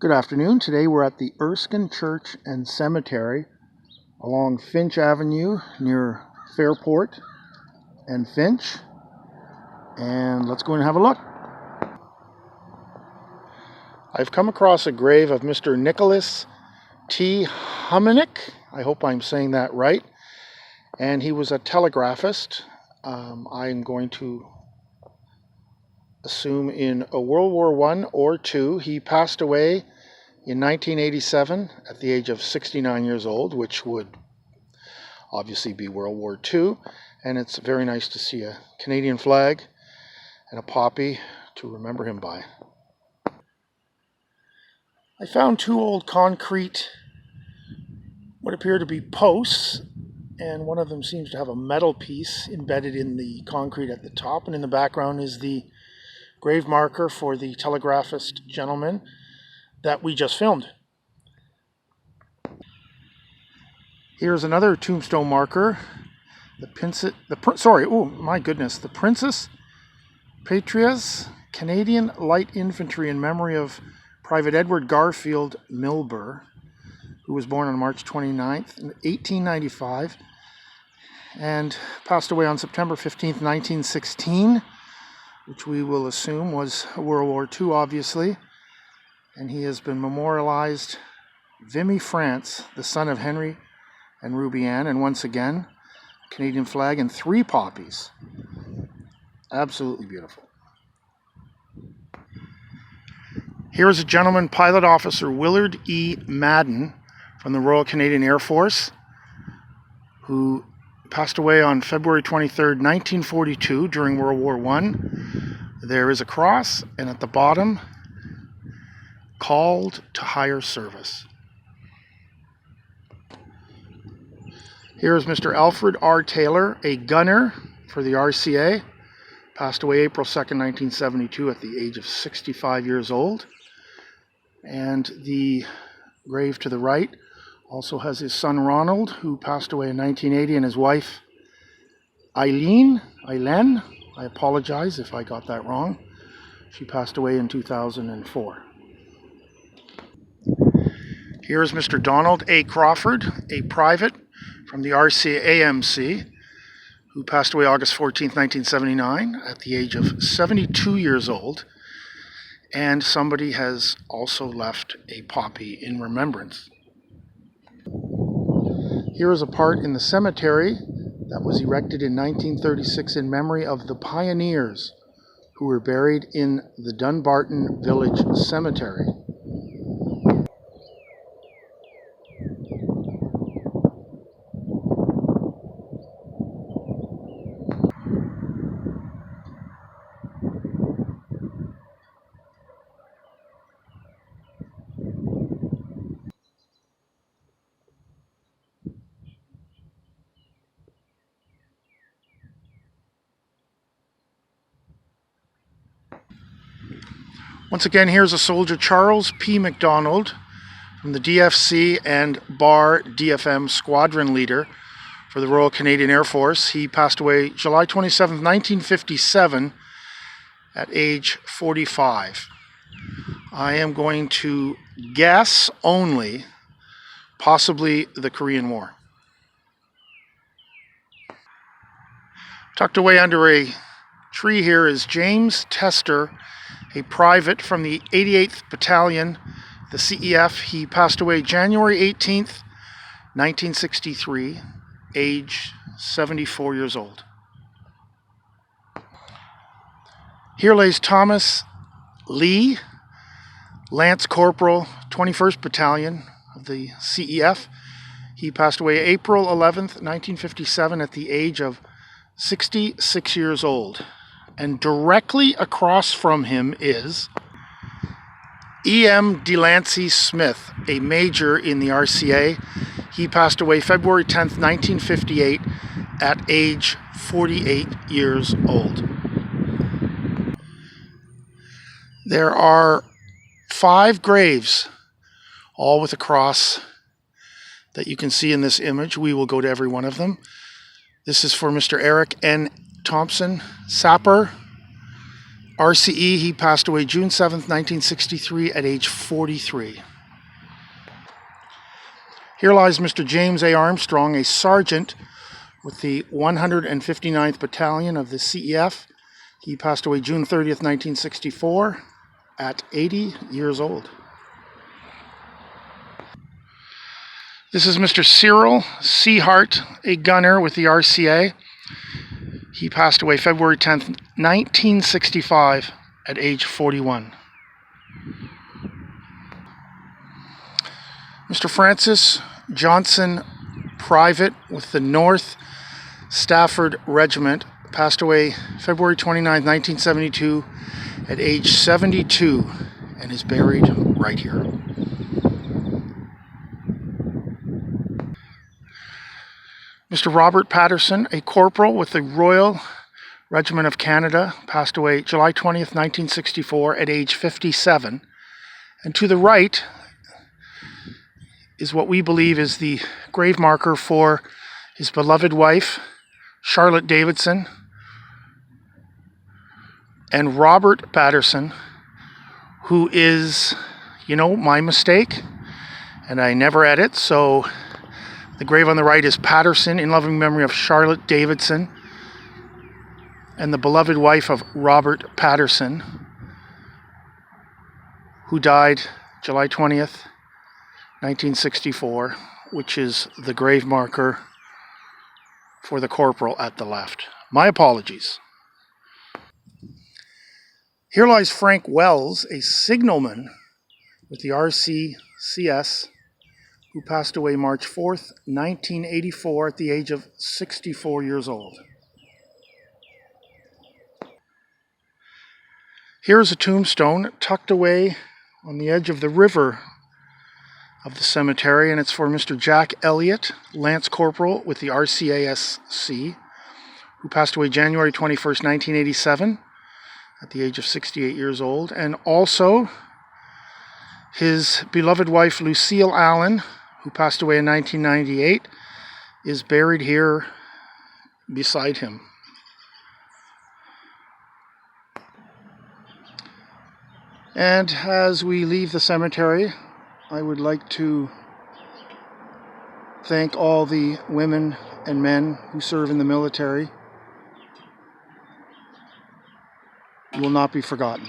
Good afternoon. Today we're at the Erskine Church and Cemetery along Finch Avenue near Fairport and Finch. And let's go and have a look. I've come across a grave of Mr. Nicholas T. Humminick. I hope I'm saying that right. And he was a telegraphist. I'm going to assume in a World War I or II. He passed away in 1987 at the age of 69 years old, which would obviously be World War II. And it's very nice to see a Canadian flag and a poppy to remember him by. I found two old concrete, what appear to be posts, and one of them seems to have a metal piece embedded in the concrete at the top, and in the background is the grave marker for the telegraphist gentleman that we just filmed. Here's another tombstone marker. The Princess Patria's Canadian Light Infantry in memory of Private Edward Garfield Wilbur, who was born on March 29th, 1895, and passed away on September 15th, 1916. Which we will assume was World War II, obviously. And he has been memorialized, Vimy, France, the son of Henry and Ruby Ann, and once again, Canadian flag and 3 poppies. Absolutely beautiful. Here is a gentleman, Pilot Officer Willard E. Madden from the Royal Canadian Air Force, who passed away on February 23rd, 1942 during World War I. There is a cross, and at the bottom, called to higher service. Here is Mr. Alfred R. Taylor, a gunner for the RCA, passed away April 2nd, 1972 at the age of 65 years old. And the grave to the right also has his son Ronald, who passed away in 1980, and his wife Eileen. I apologize if I got that wrong. She passed away in 2004. Here is Mr. Donald A. Crawford, a private from the RCAMC, who passed away August 14th, 1979 at the age of 72 years old. And somebody has also left a poppy in remembrance. Here is a part in the cemetery that was erected in 1936 in memory of the pioneers who were buried in the Dunbarton Village Cemetery. Once again, here's a soldier, Charles P. McDonald, from the DFC and Bar DFM squadron leader for the Royal Canadian Air Force. He passed away July 27, 1957 at age 45. I am going to guess only, possibly the Korean War. Tucked away under a tree here is James Tester, a private from the 88th Battalion, the CEF. He passed away January 18th, 1963, age 74 years old. Here lays Thomas Leigh, Lance Corporal, 21st Battalion of the CEF. He passed away April 11th, 1957 at the age of 66 years old. And directly across from him is E.M. Delancey Smith, a major in the RCA. He passed away February 10th, 1958 at age 48 years old. There are 5 graves, all with a cross, that you can see in this image. We will go to every one of them. This is for Mr. Eric N. Thompson, Sapper, RCE, he passed away June 7th, 1963 at age 43. Here lies Mr. James A. Armstrong, a sergeant with the 159th Battalion of the CEF. He passed away June 30th, 1964 at 80 years old. This is Mr. Cyril C. Hart, a gunner with the RCA. He passed away February 10th, 1965 at age 41. Mr. Francis Joynson, private with the North Stafford Regiment, passed away February 29th, 1972 at age 72 and is buried right here. Mr. Robert Patterson, a corporal with the Royal Regiment of Canada, passed away July 20th, 1964 at age 57. And to the right is what we believe is the grave marker for his beloved wife, Charlotte Davidson, and Robert Patterson, who is, my mistake, and I never edit, so the grave on the right is Patterson, in loving memory of Charlotte Davidson, and the beloved wife of Robert Patterson, who died July 20th, 1964, which is the grave marker for the corporal at the left. My apologies. Here lies Frank Wells, a signalman with the RCCS, who passed away March 4th, 1984 at the age of 64 years old. Here is a tombstone tucked away on the edge of the river of the cemetery, and it's for Mr. Jack Elliott, Lance Corporal with the RCASC, who passed away January 21st, 1987 at the age of 68 years old, and also his beloved wife Lucille Allen, who passed away in 1998, is buried here beside him. And as we leave the cemetery, I would like to thank all the women and men who serve in the military. You will not be forgotten.